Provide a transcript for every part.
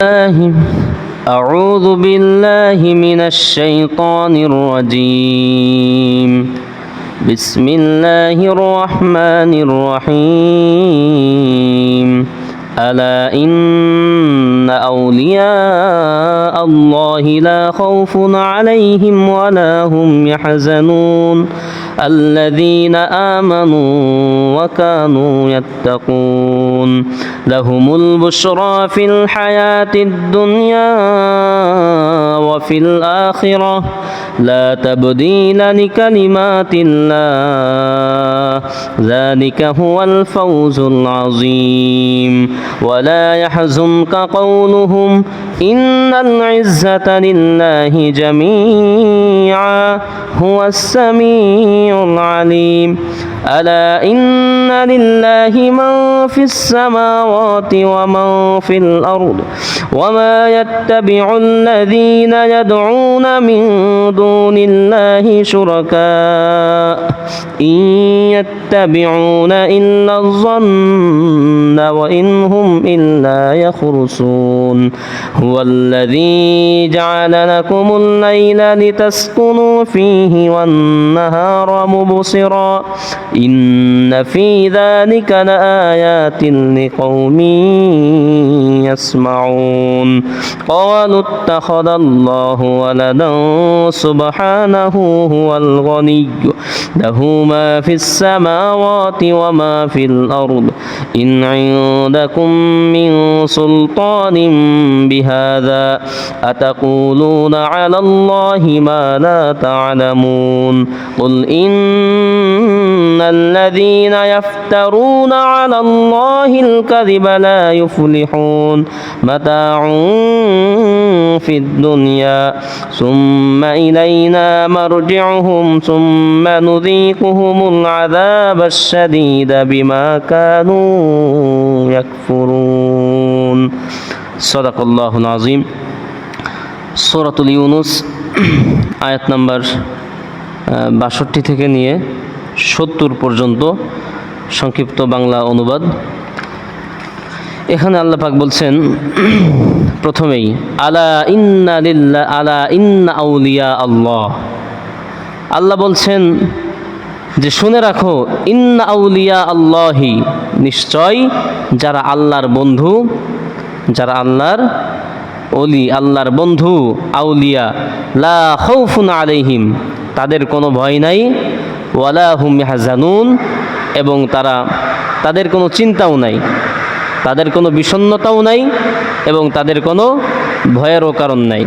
أعوذ بالله من الشيطان الرجيم. بسم الله الرحمن الرحيم. ألا إن أولياء الله لا خوف عليهم ولا هم يحزنون الذين آمنوا وكانوا يتقون لهم البشرى في الحياة الدنيا وفي الآخرة لا تبديل لكلمات الله ذلك هو الفوز العظيم ولا يحزنك قولهم إن العزة لله جميعا هو السميع العليم ألا إن لله من في السماوات ومن في الأرض وما يتبع الذين يدعون من دون الله شركاء إن يتبعون إلا الظن وإن هم إلا يخرصون هو الذي جعل لكم الليل لتسكنوا فيه والنهار مبصرا إن في ذلك لآيات لقوم يسمعون قالوا اتخذ الله ولدا سبحانه هو الغني له ما في السماوات وما في الأرض إن عندكم من سلطان بهذا أتقولون على الله ما لا تعلمون قل إن الذين يفترون على الله الكذب لا يفلحون متاع في الدنيا ثم إلينا مرجعهم ثم نذيقهم العذاب الشديد بما كانوا يكفرون صدق الله العظيم সূরাতুল ইউনুস আয়াত নাম্বার 62 থেকে নিয়ে 70 পর্যন্ত সংক্ষিপ্ত বাংলা অনুবাদ। এখানে আল্লাহ পাক বলছেন প্রথমেই আলা ইন্না আউলিয়া আল্লাহ। আল্লাহ বলছেন যে শুনে রাখো ইন্না আউলিয়া আল্লাহি, নিশ্চয় যারা আল্লাহর বন্ধু, যারা আল্লাহর ওলি, আল্লাহর বন্ধু আউলিয়া, লা খাউফুন আলাইহিম, তাদের কোনো ভয় নাই, ওয়ালা হুম ইয়াহজানুন, এবং তাদের কোনো চিন্তাও নাই, তাদের কোনো বিষণ্ণতাও নাই এবং তাদের কোনো ভয়েরও কারণ নাই।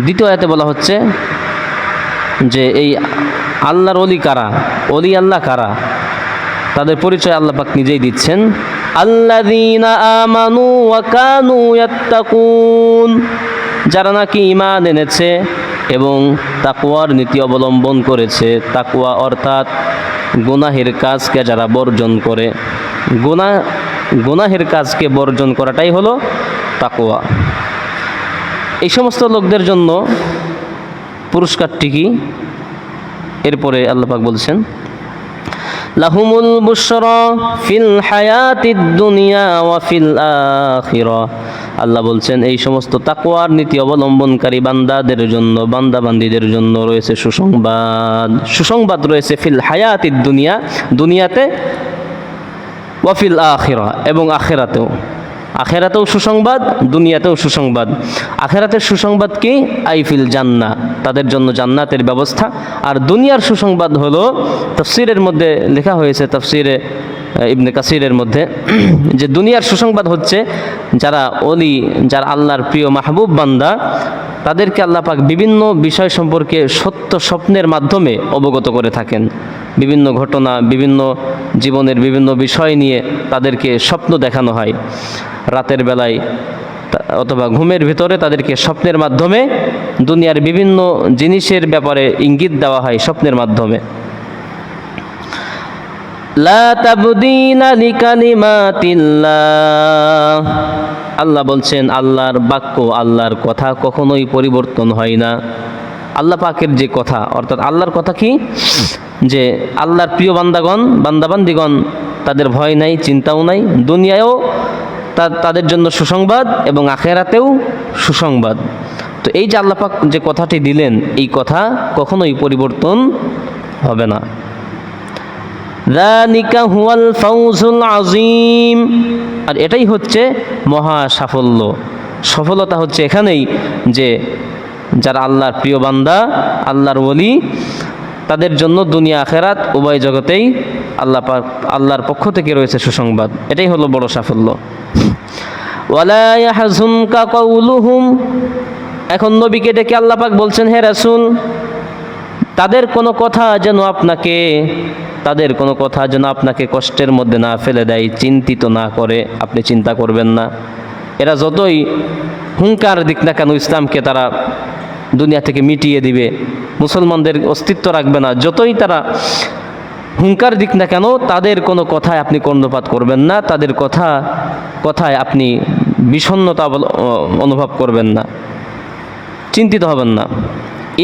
দ্বিতীয় আয়াতে বলা হচ্ছে যে এই আল্লাহর ওলি কারা, ওলি আল্লাহ কারা, তাদের পরিচয় আল্লাহ পাক নিজেই দিচ্ছেন। আল্লাযীনা আমানু ওয়া কানু ইয়াত্তাকুন, যারা নাকি ঈমান এনেছে এবং তাকওয়ার নীতি অবলম্বন করেছে। তাকওয়া অর্থাৎ গুনাহের কাজকে যারা বর্জন করে, গুনাহের কাজকে বর্জন করাটাই হলো তাকওয়া। এই সমস্ত লোকদের জন্য পুরস্কারটি কি? এরপরে আল্লাহ পাক বলছেন লাহুমুল বুশরা ফিল হায়াতিদ দুনিয়া ওয়া ফিল আখিরা। আল্লাহ বলছেন এই সমস্ত তাকওয়ার নীতি অবলম্বনকারী বান্দাদের জন্য, বান্দাবান্দীদের জন্য রয়েছে সুসংবাদ। সুসংবাদ রয়েছে ফিল হায়াতিদ দুনিয়া, দুনিয়াতে, ওয়া ফিল আখিরা, এবং আখিরাতেও। আখিরাতেও সুসংবাদ, দুনিয়াতেও সুসংবাদ। আখিরাতের সুসংবাদ কি? আইফিল জান্নাহ, তাদের জন্য জান্নাতের ব্যবস্থা। আর দুনিয়ার সুসংবাদ হলো, তাফসীরের মধ্যে লেখা হয়েছে, তাফসীরে ইবনে কাসিরের মধ্যে, যে দুনিয়ার সুসংবাদ হচ্ছে যারা ওলি, যারা আল্লাহর প্রিয় মাহবুব বান্দা, তাদেরকে আল্লাহ পাক বিভিন্ন বিষয় সম্পর্কে সত্য স্বপ্নের মাধ্যমে অবগত করে থাকেন। বিভিন্ন ঘটনা, বিভিন্ন জীবনের বিভিন্ন বিষয় নিয়ে তাদেরকে স্বপ্ন দেখানো হয়। রাতের বেলায় অথবা ঘুমের ভিতরে তাদেরকে স্বপ্নের মাধ্যমে দুনিয়ার বিভিন্ন জিনিসের ব্যাপারে ইঙ্গিত দেওয়া হয় স্বপ্নের মাধ্যমে। লা তাবদীলা লিকালিমাতিল্লাহ, আল্লাহ বলছেন আল্লাহর বাক্য, আল্লাহর কথা কখনোই পরিবর্তন হয় না। আল্লাহ পাকের যে কথা, অর্থাৎ আল্লাহর কথা কি, যে আল্লাহর প্রিয় বান্দাগণ, বান্দাবান্দিগণ, তাদের ভয় নাই, চিন্তাও নাই, দুনিয়ায়ও তাদের জন্য সুসংবাদ এবং আখিরাতেও সুসংবাদ। তো এই যে আল্লাহ পাক যে কথাটি দিলেন, এই কথা কখনোই পরিবর্তন হবে না। যালিকা হুয়াল ফাউজুল আযীম, আর এটাই হচ্ছে মহা সাফল্য। সফলতা হচ্ছে এখানেই যে যারা আল্লাহর প্রিয় বান্দা, আল্লাহর ওলি, তাদের জন্য দুনিয়া আখিরাত উভয় জগতেই আল্লাহর পক্ষ থেকে রয়েছে সুসংবাদ। এটাই হলো বড় সাফল্য। ওয়ালা ইয়াহজুনকা কাউলুহুম, এখন নবীকে ডেকে আল্লাহ পাক বলছেন, হে রাসূল, তাদের কোনো কথা যেন আপনাকে কষ্টের মধ্যে না ফেলে দেয়, চিন্তিত না করে। আপনি চিন্তা করবেন না। এরা যতই হুঙ্কার দিক না কেন, ইসলামকে তারা দুনিয়া থেকে মিটিয়ে দিবে, মুসলমানদের অস্তিত্ব রাখবে না, যতই তারা হুঙ্কার দিক না কেন, তাদের কোনো কথায় আপনি কর্ণপাত করবেন না, তাদের কথায় আপনি বিষণ্ণতা অনুভব করবেন না, চিন্তিত হবেন না।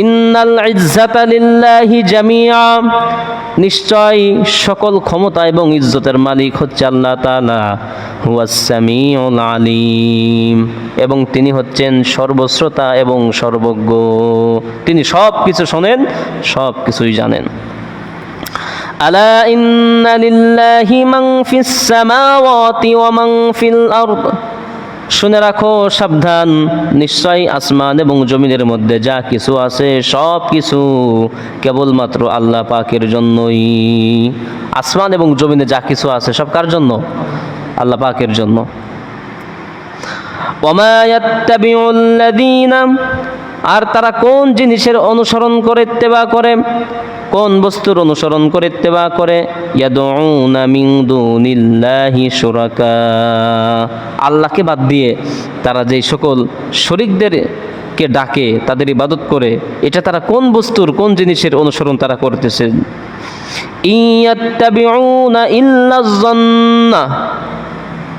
ইন্নাল ইজ্জাতা লিল্লাহি জামিআ, নিশ্চয় সকল ক্ষমতা এবং ইজ্জতের মালিক হচ্ছে আল্লাহ তাআলা। হুয়াস সামিউল আলিম, এবং তিনি হচ্ছেন সর্বশ্রোতা এবং সর্বজ্ঞ। তিনি সব কিছু শোনেন, সব কিছুই জানেন। আলা ইন্না লিল্লাহি মান ফিস সামাওয়াতি ওয়া মান ফিল আরদ, শুনে রাখো, সাবধান, নিশ্চয় আসমান এবং জমিনের মধ্যে যা কিছু আছে সব কিছু কেবলমাত্র আল্লাহ পাকের জন্যই। আসমান এবং জমিনে যা কিছু আছে সব কার জন্য? আল্লাহ পাকের জন্য। ওয়ামা ইয়াত্তাবিউল্লাযীনা, আর তারা কোন জিনিসের অনুসরণ করে ইত্তেবা করে, কোন বস্তুর অনুসরণ করে ইত্তেবা করে? ইয়াদউনা মিন দুনিল্লাহি শুরাকা, আল্লাহকে বাদ দিয়ে তারা যেই সকল শরীকদেরকে ডাকে, তাদের ইবাদত করে, এটা তারা কোন বস্তুর, কোন জিনিসের অনুসরণ তারা করতেছে? ইয়াত্তাবিউনা ইল্লা যান্না,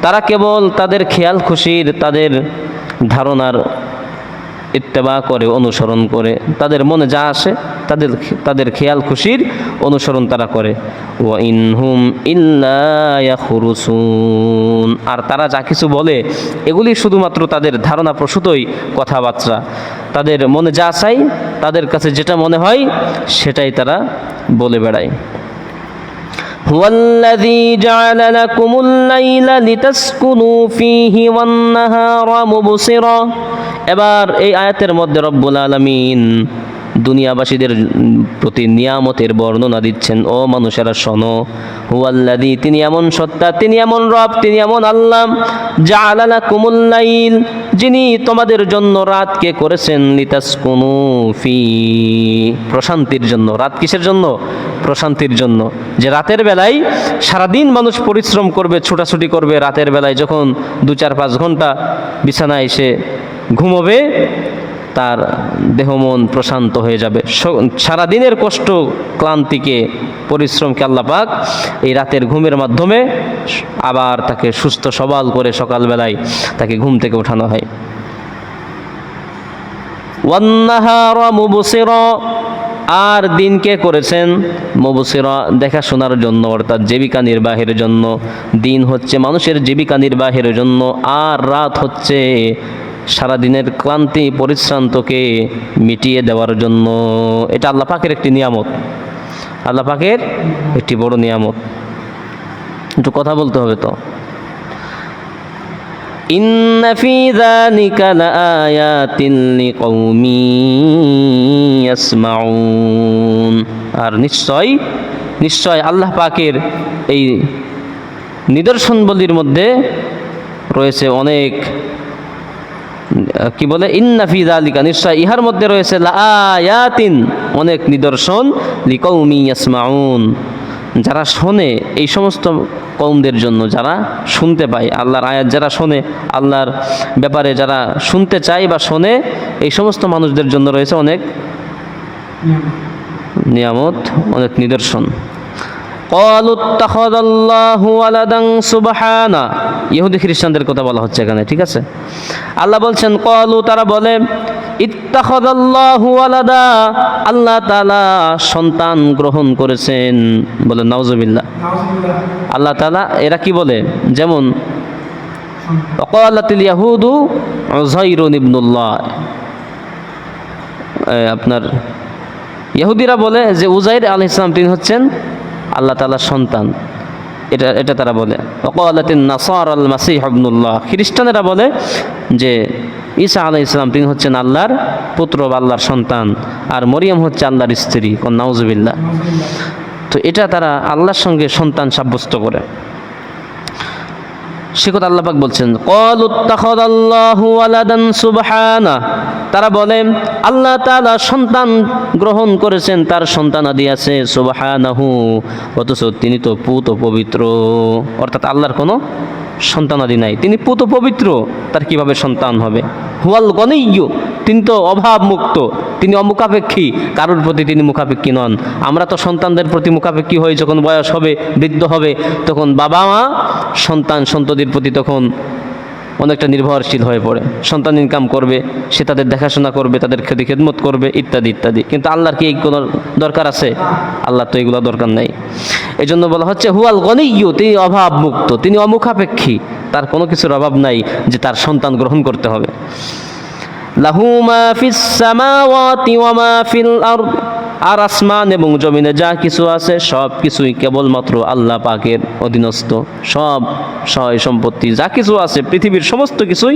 তারা কেবল তাদের খেয়াল খুশির, তাদের ধারণার ইত্তেবা করে, অনুসরণ করে, তাদের মনে যা আসে তাদের খেয়াল খুশির অনুসরণ তারা করে। ওয়া ইনহুম ইল্লা ইয়াখরুসুন, আর তারা যা কিছু বলে এগুলি শুধুমাত্র তাদের ধারণা প্রসূতই কথাবার্তা। তাদের মনে যা চাই, তাদের কাছে যেটা মনে হয় সেটাই তারা বলে বেড়ায়। হুয়াল্লাযী জাআলা লাকুমুল লাইলা লিতাসকুনু ফীহি ওয়ান নাহারা মুবসিরা, এবার এই আয়াতের মধ্যে রব্বুল আলামিন দুনিয়াবাসীদের প্রতি নিয়ামতের বর্ণনা দিচ্ছেন। ও মানুষেরা শোনো, হুয়াল্লাযী, তিনি এমন সত্তা, তিনি এমন রব, তিনি এমন আল্লাহ, জাআলা লাকুমুল লাইল, যিনি তোমাদের জন্য রাতকে করেছেন, লিতাসকুনু ফি, প্রশান্তির জন্য। রাত কিসের জন্য? প্রশান্তির জন্য। যে রাতের বেলায় সারাদিন মানুষ পরিশ্রম করবে, ছোটাছুটি করবে, রাতের বেলায় যখন 2-4-5 ঘন্টা বিছানায় এসে ঘুমোবে, তার দেহ মন প্রশান্ত হয়ে যাবে। সারাদিনের কষ্ট, ক্লান্তিকে, পরিশ্রমকে আল্লাহ পাক এই রাতের ঘুমের মাধ্যমে আবার তাকে সুস্থ সবল করে সকালবেলায় তাকে ঘুম থেকে ওঠানো হয়। ওয়ান নাহারা মুবসিরা, আর দিনকে করেছেন মুবসিরা, দেখাশোনার জন্য, অর্থাৎ জীবিকা নির্বাহের জন্য। দিন হচ্ছে মানুষের জীবিকা নির্বাহের জন্য, আর রাত হচ্ছে সারাদিনের ক্লান্তি পরিশ্রান্তকে মিটিয়ে দেওয়ার জন্য। এটা আল্লাহ পাকের একটি নিয়ামত, আল্লাহ পাকের একটি বড় নিয়ামত। একটু কথা বলতে হবে তো। ইন্না ফী যালিকা লাআয়াতিন লিকাওমিন ইয়াসমাউন, আর নিশ্চয় আল্লাহ পাকের এই নিদর্শনবলির মধ্যে রয়েছে অনেক, কি বলে, ইন্না ফী যালিকা, নিশ্চয় ইহার মধ্যে রয়েছে লাআয়াতিন, অনেক নিদর্শন, লিকাওমিন ইয়াসমাউন, যারা শোনে, এই সমস্ত কওমদের জন্য যারা শুনতে পায়, আল্লাহর আয়াত যারা শোনে, আল্লাহর ব্যাপারে যারা শুনতে চায় বা শোনে, এই সমস্ত মানুষদের জন্য রয়েছে অনেক নিয়ামত, অনেক নিদর্শন। ক্বালু ইত্তাখাযাল্লাহু ওয়ালাদান সুবহানা, ইহুদি খ্রিস্টানদের কথা বলা হচ্ছে এখানে, ঠিক আছে? আল্লাহ বলছেন, ক্বালু, তারা বলে, ইত্তাখাযাল্লাহু ওয়ালাদা, আল্লাহ তাআলা সন্তান গ্রহণ করেছেন। বলে নাউজুবিল্লাহ। আল্লাহ তাআলা, এরা কি বলে, যেমন ওয়াকালাতিল ইয়াহুদু উযাইরুন ইবনুল্লাহ, আপনার ইহুদিরা বলে যে উযাইর আলাইহিস সালাম তিনি হচ্ছেন আল্লাহ তাআলার সন্তান, এটা তারা বলে। ওয়াকালাতিন নাসারা আল মাসীহ ইবনুল্লাহ, খ্রিস্টানেরা বলে যে ঈসা আলাইহিস সালাম তিনি হচ্ছেন আল্লাহর পুত্র বা আল্লাহর সন্তান, আর মরিয়ম হচ্ছে আল্লাহর স্ত্রী। কোন নাউজুবিল্লাহ। তো এটা তারা আল্লাহর সঙ্গে সন্তান সাব্যস্ত করে। সে কথা আল্লাহ পাক বলছেন, ক্বালু ইত্তাখাযাল্লাহু ওয়ালাদান সুবহানাহু, তারা বলে আল্লাহ তাআলা সন্তান গ্রহণ করেছেন, তার সন্তানাদি আছে, সুবহানাহু, অথচ তিনি তো পুত ও পবিত্র। অর্থাৎ আল্লাহর কোনো সন্তানাদি নাই, তিনি পুত ও পবিত্র, তার কিভাবে সন্তান হবে? হুয়াল গনিয়্যু, তিনি তো অভাব মুক্ত, তিনি অমুখাপেক্ষী, কারোর প্রতি তিনি মুখাপেক্ষী নন। আমরা তো সন্তানদের প্রতি মুখাপেক্ষী হই, যখন বয়স হবে, বৃদ্ধ হবে, তখন বাবা মা সন্তান সন্ততির প্রতি তখন অনেকটা নির্ভরশীল হয়ে পড়ে। সন্তান ইনকাম করবে, সে তাদের দেখাশোনা করবে, তাদের খেদমত করবে, ইত্যাদি ইত্যাদি। কিন্তু আল্লাহর কি এই কোনো দরকার আছে? আল্লাহর তো এগুলো দরকার নাই। এই জন্য বলা হচ্ছে হুয়াল গনিয়্যু, তিনি অভাব মুক্ত, তিনি অমুখাপেক্ষী, তার কোনো কিছুর অভাব নাই যে তার সন্তান গ্রহণ করতে হবে। লাহু মা ফিস সামাওয়াতি ওয়া মা ফিল আরদ, আর আসমান এবং জমিনে যা কিছু আছে সব কিছুই কেবলমাত্র আল্লাহ পাকের অধীনস্থ। সব সয় সম্পত্তি যা কিছু আছে পৃথিবীর সমস্ত কিছুই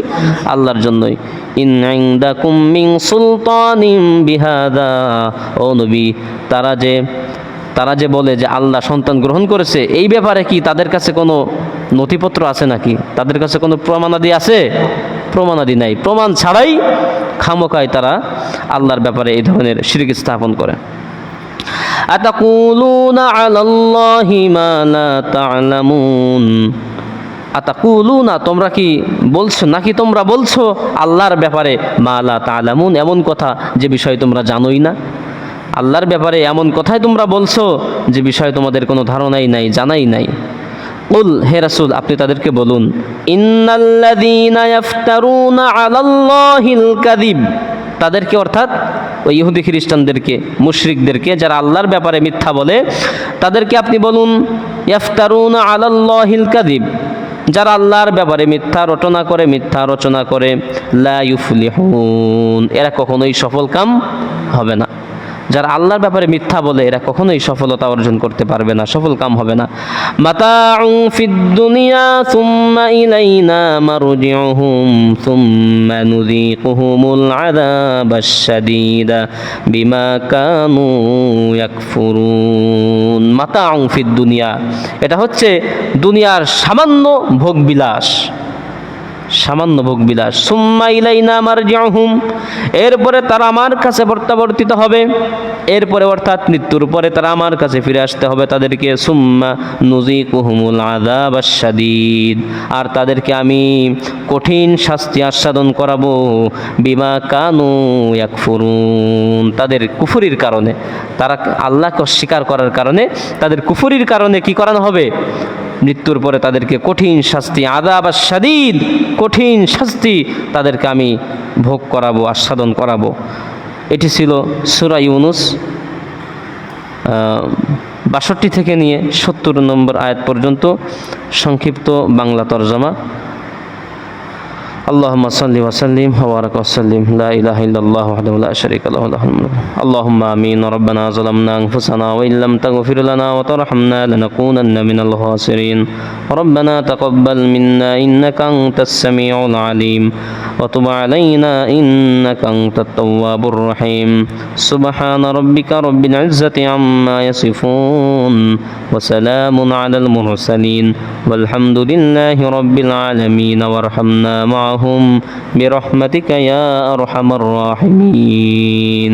আল্লাহর জন্যই। ইন ইনদাকুম মিন সুলতানিন বিহাদা, ও নবী, তারা যে বলে যে আল্লাহ সন্তান গ্রহণ করেছে, এই ব্যাপারে কি তাদের কাছে কোনো নথিপত্র আছে নাকি? তাদের কাছে কোনো প্রমাণাদি আছে? প্রমাণাদি নাই। প্রমাণ ছাড়াই খামোকায় তারা আল্লাহর ব্যাপারে এই ধরনের শিরক স্থাপন করে। আতাকুলুনা আলাল্লাহি মা লা তা'লামুন, আতাকুলুনা, তোমরা কি বলছো, নাকি তোমরা বলছো আল্লাহর ব্যাপারে মা লা তা'লামুন, এমন কথা যে বিষয় তোমরা জানোই না। আল্লাহর ব্যাপারে এমন কথাই তোমরা বলছো যে বিষয়ে তোমাদের কোনো ধারণাই নাই, জানাই নাই। কুল, হে রাসূল, আপনি তাদেরকে বলুন, ইন্নাল্লাযীনা ইয়াফতারুনা আলাল্লাহিল কাযিব, তাদেরকে অর্থাৎ ওই ইহুদি খ্রিস্টানদেরকে, মুশরিকদেরকে, যারা আল্লাহর ব্যাপারে মিথ্যা বলে, তাদেরকে আপনি বলুন ইয়াফতারুনা আলাল্লাহিল কাযিব, যারা আল্লাহর ব্যাপারে মিথ্যা রচনা করে, লা ইউফলিহুন, এরা কখনোই সফল কাম হবে না। যারা আল্লাহর ব্যাপারে মিথ্যা বলে এরা কখনোই সফলতা অর্জন করতে পারবে না, সফল কাম হবে না। মাতাউ ফিদ দুনিয়া সুম্মা ইলাইনা মারজিউহুম সুম্মা নুযীকুহুমুল আযাবাশ শাদীদা বিমা কানু ইয়াকফুরুন। মাতাউ ফিদ দুনিয়া, এটা হচ্ছে দুনিয়ার সামান্য ভোগবিলাস, সামান্য ভোগবিলাস। সুম্মা ইলাইনা মারজিউহুম, এরপরে তারা আমার কাছে প্রত্যাবর্তিত হবে, এরপরে অর্থাৎ মৃত্যুর পরে তারা আমার কাছে ফিরে আসতে হবে তাদেরকে। সুম্মা নুযীকুহুমুল আযাবাশ শাদীদ, আর তাদেরকে আমি কঠিন শাস্তি আস্বাদন করাবো, বিমা কানু ইয়াকফুরুন, তাদের কুফরির কারণে, তারা আল্লাহকে অস্বীকার করার কারণে, তাদের কুফরির কারণে কি করানো হবে? মৃত্যুর পরে তাদেরকে কঠিন শাস্তি, আযাবাশ শাদীদ, কঠিন শাস্তি তাদেরকে আমি ভোগ করাবো, আস্বাদন করাবো। এটি ছিল সূরা ইউনূস ৬২ থেকে নিয়ে ৭০ নম্বর আয়াত পর্যন্ত সংক্ষিপ্ত বাংলা তরজমা। اللهم صل وسلم وبارك وسلم لا إله إلا الله وحده لا شريك له له الملك. اللهم آمين. ربنا ظلمنا أنفسنا وإن لم تغفر لنا وترحمنا لنكونن من الخاسرين. ربنا تقبل منا إنك أنت السميع العليم وتب علينا إنك أنت التواب الرحيم. سبحان ربك رب العزة عما يصفون وسلام على المرسلين والحمد لله رب العالمين. وارحمنا معهم برحمتك يا أرحم الراحمين.